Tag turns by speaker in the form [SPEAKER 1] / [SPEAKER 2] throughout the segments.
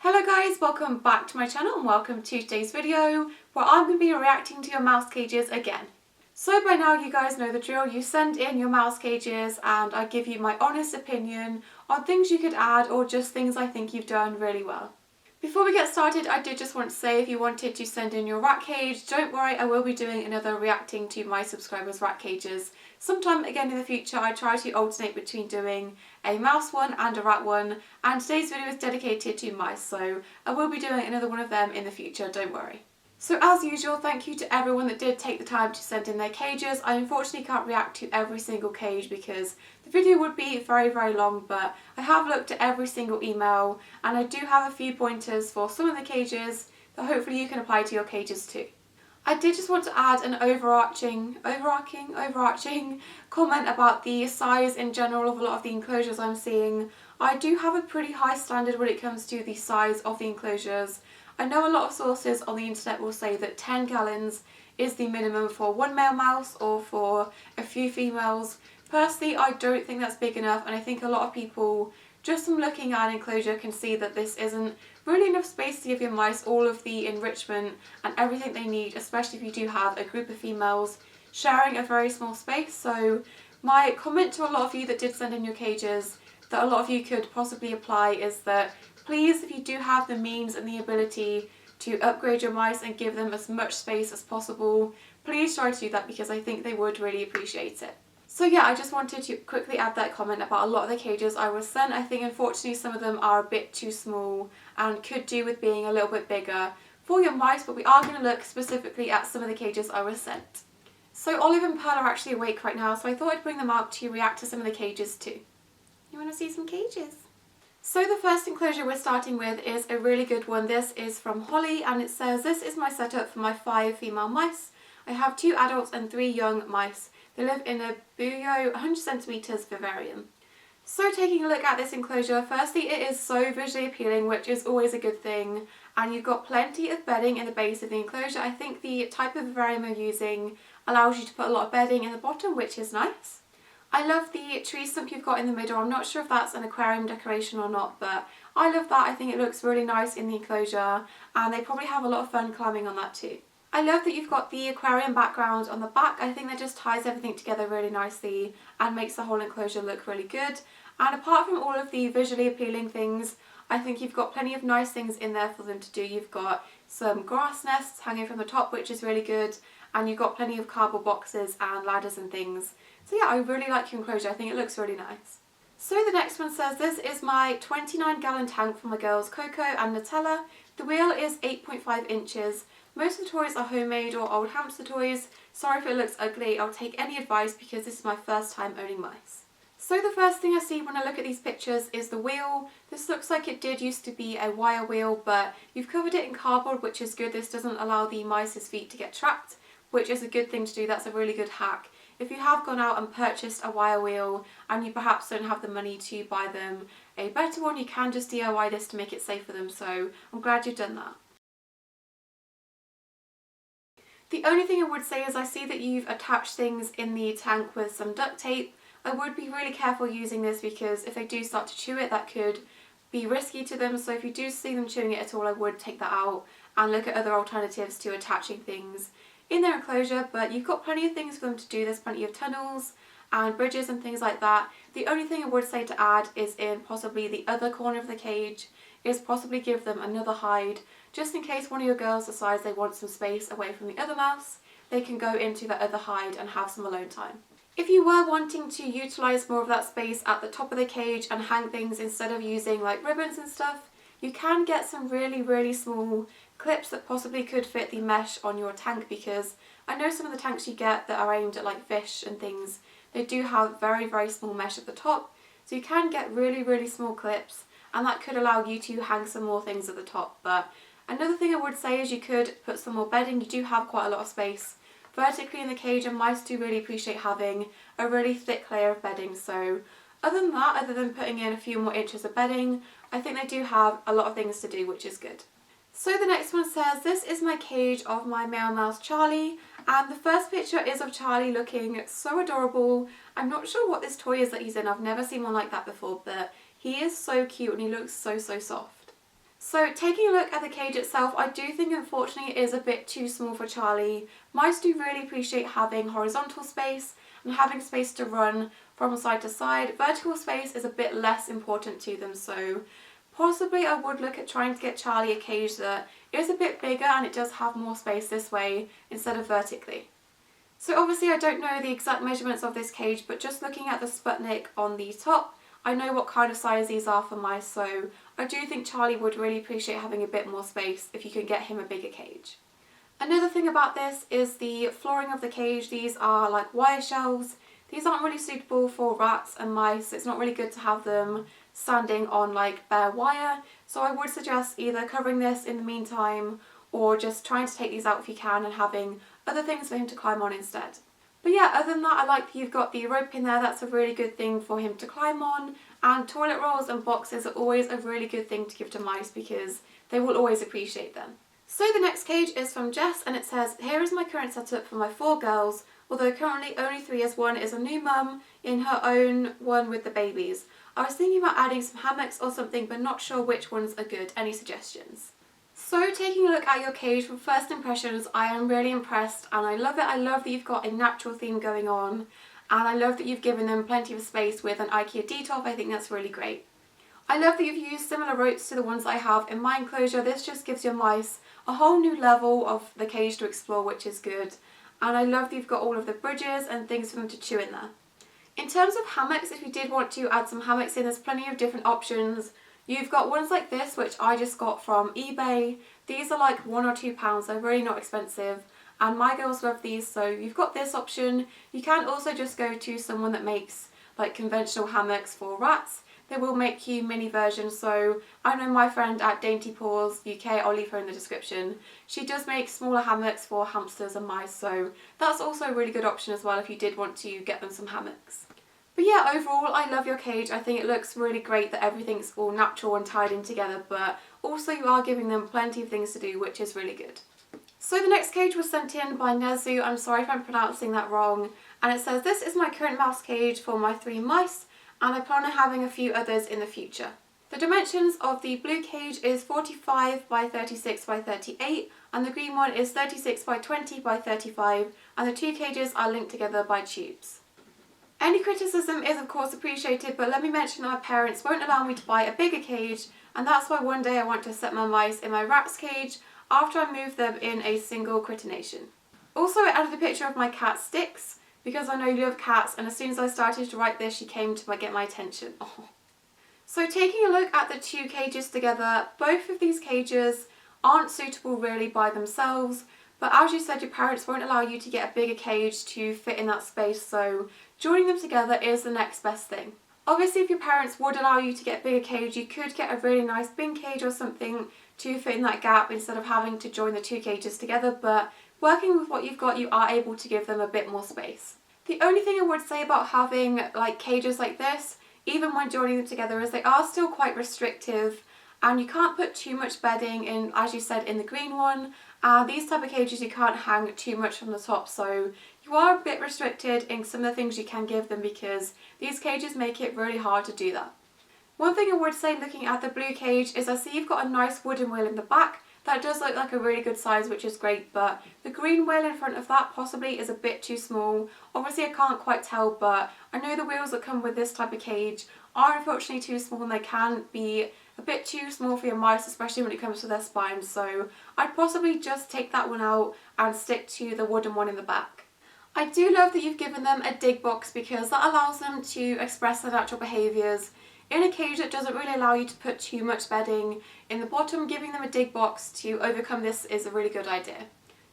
[SPEAKER 1] Hello guys, welcome back to my channel and welcome to today's video where I'm going to be reacting to your mouse cages again. So by now you guys know the drill, you send in your mouse cages and I give you my honest opinion on things you could add or just things I think you've done really well. Before we get started, I did just want to say if you wanted to send in your rat cage, don't worry, I will be doing another reacting to my subscribers' rat cages. Sometime again in the future I try to alternate between doing a mouse one and a rat one, and today's video is dedicated to mice, so I will be doing another one of them in the future, don't worry. So as usual, thank you to everyone that did take the time to send in their cages. I unfortunately can't react to every single cage because the video would be very long, but I have looked at every single email and I do have a few pointers for some of the cages that hopefully you can apply to your cages too. I did just want to add an overarching comment about the size in general of a lot of the enclosures I'm seeing. I do have a pretty high standard when it comes to the size of the enclosures. I know a lot of sources on the internet will say that 10 gallons is the minimum for one male mouse or for a few females. Personally, I don't think that's big enough, and I think a lot of people, just from looking at an enclosure, can see that this isn't really enough space to give your mice all of the enrichment and everything they need, especially if you do have a group of females sharing a very small space. So my comment to a lot of you that did send in your cages that a lot of you could possibly apply is that please, if you do have the means and the ability to upgrade your mice and give them as much space as possible, please try to do that because I think they would really appreciate it. So yeah, I just wanted to quickly add that comment about a lot of the cages I was sent. I think unfortunately some of them are a bit too small and could do with being a little bit bigger for your mice, but we are going to look specifically at some of the cages I was sent. So Olive and Pearl are actually awake right now, so I thought I'd bring them out to react to some of the cages too. You want to see some cages? So the first enclosure we're starting with is a really good one. This is from Holly and it says, "This is my setup for my 5 female mice. I have 2 adults and 3 young mice. They live in a Buyo 100 centimeters vivarium." So taking a look at this enclosure, firstly it is so visually appealing, which is always a good thing, and you've got plenty of bedding in the base of the enclosure. I think the type of vivarium you're using allows you to put a lot of bedding in the bottom, which is nice. I love the tree stump you've got in the middle. I'm not sure if that's an aquarium decoration or not, but I love that. I think it looks really nice in the enclosure and they probably have a lot of fun climbing on that too. I love that you've got the aquarium background on the back. I think that just ties everything together really nicely and makes the whole enclosure look really good. And apart from all of the visually appealing things, I think you've got plenty of nice things in there for them to do. You've got some grass nests hanging from the top, which is really good, and you've got plenty of cardboard boxes and ladders and things. So yeah, I really like your enclosure. I think it looks really nice. So the next one says, "This is my 29-gallon tank for my girls Coco and Nutella. The wheel is 8.5 inches. Most of the toys are homemade or old hamster toys. Sorry if it looks ugly. I'll take any advice because this is my first time owning mice." So the first thing I see when I look at these pictures is the wheel. This looks like it did used to be a wire wheel, but you've covered it in cardboard, which is good. This doesn't allow the mice's feet to get trapped, which is a good thing to do. That's a really good hack. If you have gone out and purchased a wire wheel and you perhaps don't have the money to buy them a better one, you can just DIY this to make it safe for them, so I'm glad you've done that. The only thing I would say is I see that you've attached things in the tank with some duct tape. I would be really careful using this because if they do start to chew it, that could be risky to them, so if you do see them chewing it at all, I would take that out and look at other alternatives to attaching things in their enclosure. But you've got plenty of things for them to do. There's plenty of tunnels and bridges and things like that. The only thing I would say to add is in possibly the other corner of the cage is possibly give them another hide, just in case one of your girls decides they want some space away from the other mouse. They can go into the other hide and have some alone time. If you were wanting to utilise more of that space at the top of the cage and hang things instead of using like ribbons and stuff, you can get some really small clips that possibly could fit the mesh on your tank, because I know some of the tanks you get that are aimed at like fish and things, they do have very small mesh at the top, so you can get really small clips and that could allow you to hang some more things at the top. But another thing I would say is you could put some more bedding. You do have quite a lot of space vertically in the cage and mice do really appreciate having a really thick layer of bedding. So other than that, other than putting in a few more inches of bedding, I think they do have a lot of things to do, which is good. So the next one says, "This is my cage of my male mouse Charlie," and the first picture is of Charlie looking so adorable. I'm not sure what this toy is that he's in. I've never seen one like that before, but he is so cute and he looks so soft. So taking a look at the cage itself, I do think unfortunately it is a bit too small for Charlie. Mice do really appreciate having horizontal space and having space to run from side to side. Vertical space is a bit less important to them, so possibly I would look at trying to get Charlie a cage that is a bit bigger and it does have more space this way instead of vertically. So obviously I don't know the exact measurements of this cage, but just looking at the Sputnik on the top, I know what kind of size these are for mice, so I do think Charlie would really appreciate having a bit more space if you can get him a bigger cage. Another thing about this is the flooring of the cage. These are like wire shelves. These aren't really suitable for rats and mice. It's not really good to have them standing on like bare wire, so I would suggest either covering this in the meantime or just trying to take these out if you can and having other things for him to climb on instead. But yeah, other than that, I like that you've got the rope in there. That's a really good thing for him to climb on. And toilet rolls and boxes are always a really good thing to give to mice because they will always appreciate them. So the next cage is from Jess, and it says, "Here is my current setup for my 4 girls, although currently only 3 as one is a new mum in her own one with the babies. I was thinking about adding some hammocks or something, but not sure which ones are good. Any suggestions?" So taking a look at your cage, from first impressions, I am really impressed and I love it. I love that you've got a natural theme going on, and I love that you've given them plenty of space with an IKEA detolf. I think that's really great. I love that you've used similar ropes to the ones I have in my enclosure. This just gives your mice a whole new level of the cage to explore, which is good. And I love that you've got all of the bridges and things for them to chew in there. In terms of hammocks, if you did want to add some hammocks in, there's plenty of different options. You've got ones like this, which I just got from eBay. These are like £1 or £2, they're really not expensive. And my girls love these, so you've got this option. You can also just go to someone that makes like conventional hammocks for rats. They will make you mini versions, so I know my friend at Dainty Paws UK, I'll leave her in the description. She does make smaller hammocks for hamsters and mice, so that's also a really good option as well if you did want to get them some hammocks. But yeah, overall I love your cage. I think it looks really great that everything's all natural and tied in together, but also you are giving them plenty of things to do, which is really good. So the next cage was sent in by Nessie. I'm sorry if I'm pronouncing that wrong. And it says, "This is my current mouse cage for my 3 mice, and I plan on having a few others in the future." The dimensions of the blue cage is 45 by 36 by 38, and the green one is 36 by 20 by 35, and the 2 cages are linked together by tubes. Any criticism is of course appreciated, but let me mention that my parents won't allow me to buy a bigger cage, and that's why one day I want to set my mice in my rat's cage after I move them in a single critination. Also, I added a picture of my cat Styx, because I know you love cats, and as soon as I started to write this, she came to get my attention. Oh. So taking a look at the 2 cages together, both of these cages aren't suitable really by themselves, but as you said, your parents won't allow you to get a bigger cage to fit in that space, so joining them together is the next best thing. Obviously, if your parents would allow you to get a bigger cage, you could get a really nice bin cage or something to fit in that gap instead of having to join the 2 cages together, but working with what you've got, you are able to give them a bit more space. The only thing I would say about having like cages like this, even when joining them together, is they are still quite restrictive, and you can't put too much bedding in, as you said, in the green one. These type of cages you can't hang too much from the top, so you are a bit restricted in some of the things you can give them because these cages make it really hard to do that. One thing I would say looking at the blue cage is I see you've got a nice wooden wheel in the back. That does look like a really good size, which is great, but the green wheel in front of that possibly is a bit too small. Obviously I can't quite tell, but I know the wheels that come with this type of cage are unfortunately too small, and they can be a bit too small for your mice, especially when it comes to their spines, so I'd possibly just take that one out and stick to the wooden one in the back. I do love that you've given them a dig box because that allows them to express their natural behaviours. In a cage that doesn't really allow you to put too much bedding in the bottom, giving them a dig box to overcome this is a really good idea.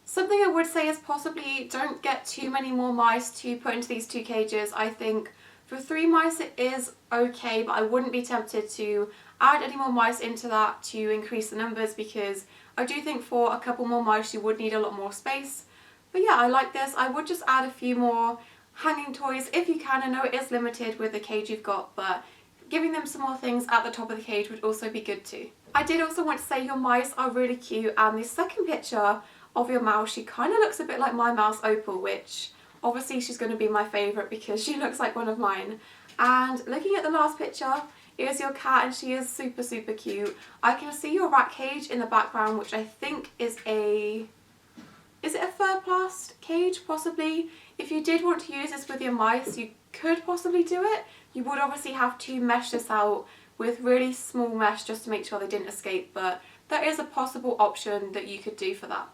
[SPEAKER 1] Something I would say is possibly don't get too many more mice to put into these 2 cages. I think for 3 mice it is okay, but I wouldn't be tempted to add any more mice into that to increase the numbers, because I do think for a couple more mice you would need a lot more space. But yeah, I like this. I would just add a few more hanging toys if you can. I know it is limited with the cage you've got, but giving them some more things at the top of the cage would also be good too. I did also want to say your mice are really cute, and the second picture of your mouse, she kind of looks a bit like my mouse Opal, which obviously she's going to be my favourite because she looks like one of mine. And looking at the last picture, is your cat, and she is super, super cute. I can see your rat cage in the background, which I think is is it a Furplast cage, possibly? If you did want to use this with your mice, you could possibly do it. You would obviously have to mesh this out with really small mesh just to make sure they didn't escape, but that is a possible option that you could do for that.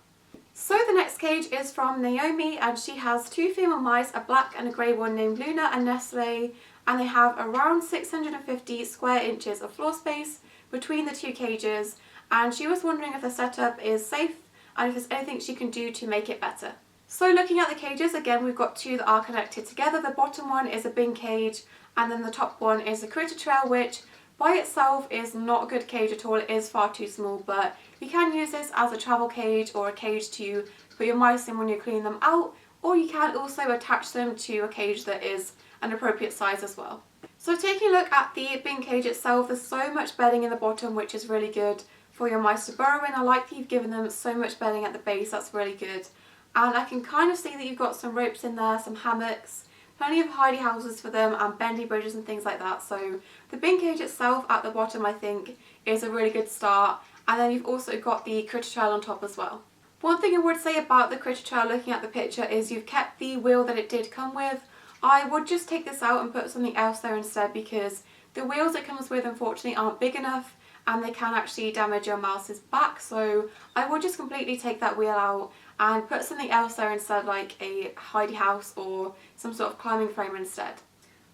[SPEAKER 1] So the next cage is from Naomi, and she has two female mice, a black and a grey one named Luna and Nessie, and they have around 650 square inches of floor space between the two cages, and she was wondering if the setup is safe and if there's anything she can do to make it better. So looking at the cages, again we've got two that are connected together. The bottom one is a bin cage, and then the top one is a critter trail, which by itself is not a good cage at all. It is far too small, but you can use this as a travel cage or a cage to put your mice in when you clean them out, or you can also attach them to a cage that is an appropriate size as well. So taking a look at the bin cage itself, there's so much bedding in the bottom, which is really good for your mice to burrow in. I like that you've given them so much bedding at the base, that's really good. And I can kind of see that you've got some ropes in there, some hammocks, plenty of hidey houses for them and bendy bridges and things like that. So the bin cage itself at the bottom I think is a really good start, and then you've also got the critter trail on top as well. One thing I would say about the critter trail, looking at the picture, is you've kept the wheel that it did come with. I would just take this out and put something else there instead, because the wheels it comes with unfortunately aren't big enough and they can actually damage your mouse's back, so I would just completely take that wheel out and put something else there instead, like a hidey house or some sort of climbing frame instead.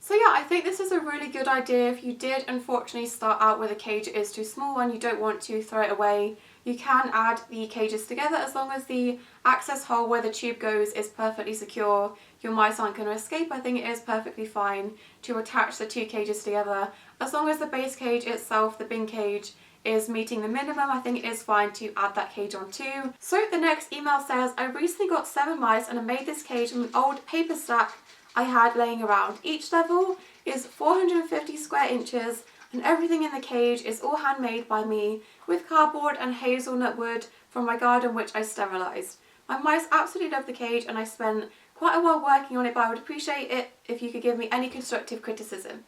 [SPEAKER 1] So yeah, I think this is a really good idea. If you did unfortunately start out with a cage that is too small and you don't want to throw it away, you can add the cages together as long as the access hole where the tube goes is perfectly secure. Your mice aren't going to escape. I think it is perfectly fine to attach the two cages together. As long as the base cage itself, the bin cage, is meeting the minimum, I think it is fine to add that cage on too. So the next email says, I recently got 7 mice and I made this cage from an old paper stack I had laying around. Each level is 450 square inches and everything in the cage is all handmade by me with cardboard and hazelnut wood from my garden, which I sterilised. My mice absolutely love the cage and I spent quite a while working on it, but I would appreciate it if you could give me any constructive criticism.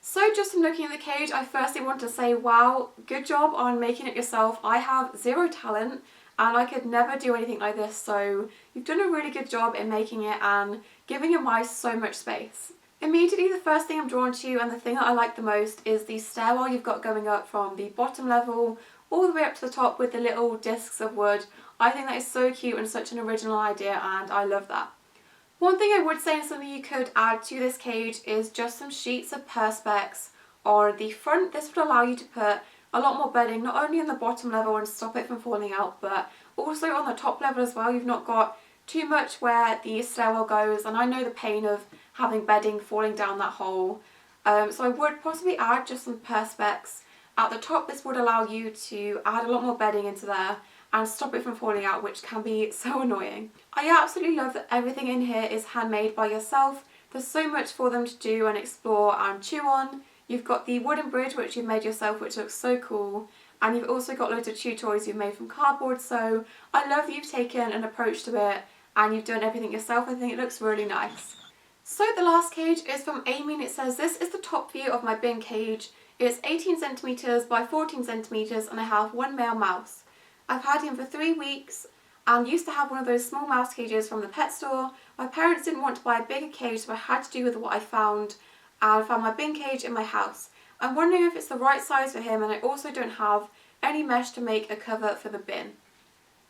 [SPEAKER 1] So just from looking at the cage, I firstly want to say, wow, good job on making it yourself. I have zero talent and I could never do anything like this, so you've done a really good job in making it and giving your mice so much space. Immediately the first thing I'm drawn to, and the thing that I like the most, is the stairwell you've got going up from the bottom level all the way up to the top with the little discs of wood. I think that is so cute and such an original idea, and I love that. One thing I would say, and something you could add to this cage, is just some sheets of perspex on the front. This would allow you to put a lot more bedding, not only on the bottom level and stop it from falling out, but also on the top level as well. You've not got too much where the stairwell goes, and I know the pain of having bedding falling down that hole. So I would possibly add just some perspex at the top. This would allow you to add a lot more bedding into there and stop it from falling out, which can be so annoying. I absolutely love that everything in here is handmade by yourself. There's so much for them to do and explore and chew on. You've got the wooden bridge which you've made yourself, which looks so cool, and you've also got loads of chew toys you've made from cardboard, so I love that you've taken an approach to it and you've done everything yourself. I think it looks really nice. So the last cage is from Amy, and it says, this is the top view of my bin cage. It's 18 centimetres by 14 centimetres and I have one male mouse. I've had him for 3 weeks and used to have one of those small mouse cages from the pet store. My parents didn't want to buy a bigger cage, so I had to do with what I found, and I found my bin cage in my house. I'm wondering if it's the right size for him, and I also don't have any mesh to make a cover for the bin.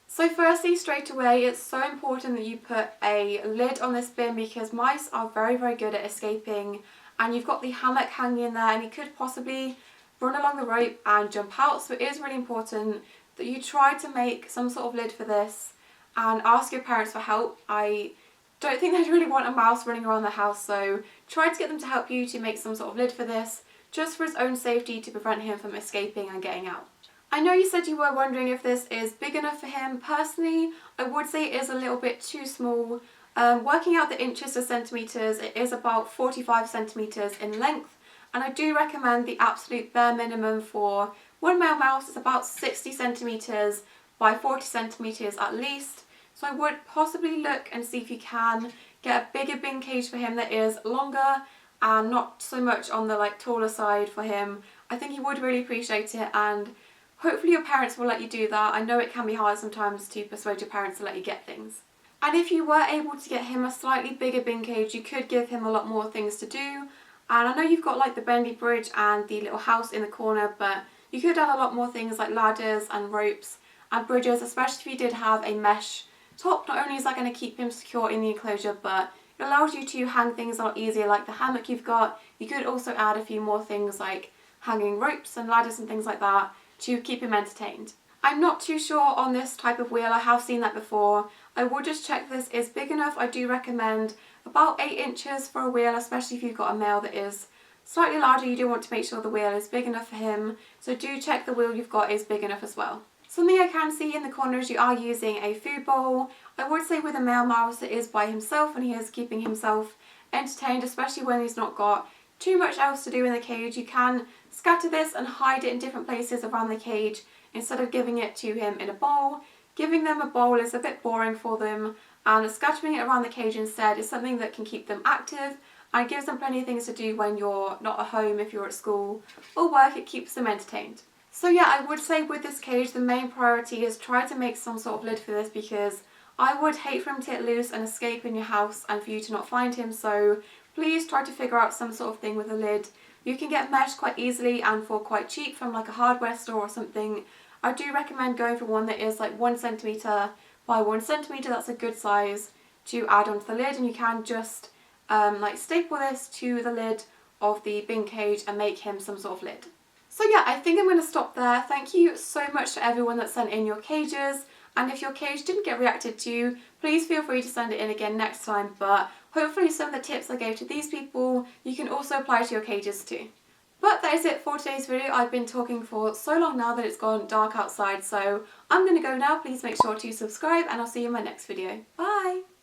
[SPEAKER 1] So firstly, straight away, it's so important that you put a lid on this bin because mice are very, very good at escaping, and you've got the hammock hanging in there and he could possibly run along the rope and jump out, so it is really important that you try to make some sort of lid for this and ask your parents for help. I don't think they'd really want a mouse running around the house, so try to get them to help you to make some sort of lid for this, just for his own safety, to prevent him from escaping and getting out. I know you said you were wondering if this is big enough for him. Personally, I would say it is a little bit too small. Working out the inches to centimetres, it is about 45 centimetres in length, and I do recommend the absolute bare minimum for one male mouse is about 60 centimetres by 40 centimetres at least. So I would possibly look and see if you can get a bigger bin cage for him that is longer and not so much on the like taller side for him, I think he would really appreciate it, and hopefully your parents will let you do that. I know it can be hard sometimes to persuade your parents to let you get things. And if you were able to get him a slightly bigger bin cage, you could give him a lot more things to do. And I know you've got like the bendy bridge and the little house in the corner, but you could add a lot more things like ladders and ropes and bridges, especially if you did have a mesh top. Not only is that going to keep him secure in the enclosure, but it allows you to hang things a lot easier, like the hammock you've got. You could also add a few more things like hanging ropes and ladders and things like that to keep him entertained. I'm not too sure on this type of wheel. I have seen that before. I will just check this is big enough. I do recommend about 8 inches for a wheel, especially if you've got a male that is slightly larger. You do want to make sure the wheel is big enough for him, so do check the wheel you've got is big enough as well. Something I can see in the corner is you are using a food bowl. I would say with a male mouse it is by himself and he is keeping himself entertained, especially when he's not got too much else to do in the cage. You can scatter this and hide it in different places around the cage instead of giving it to him in a bowl. Giving them a bowl is a bit boring for them, and scattering it around the cage instead is something that can keep them active and gives them plenty of things to do when you're not at home. If you're at school or work, it keeps them entertained. So yeah, I would say with this cage the main priority is try to make some sort of lid for this, because I would hate for him to get loose and escape in your house and for you to not find him. So please try to figure out some sort of thing with a lid. You can get mesh quite easily and for quite cheap from like a hardware store or something. I do recommend going for one that is like 1 centimetre by 1 centimetre. That's a good size to add onto the lid, and you can just like staple this to the lid of the bin cage and make him some sort of lid. So yeah, I think I'm going to stop there. Thank you so much to everyone that sent in your cages, and if your cage didn't get reacted to, please feel free to send it in again next time, but hopefully some of the tips I gave to these people you can also apply to your cages too. But that is it for today's video. I've been talking for so long now that it's gone dark outside, so I'm going to go now. Please make sure to subscribe and I'll see you in my next video. Bye!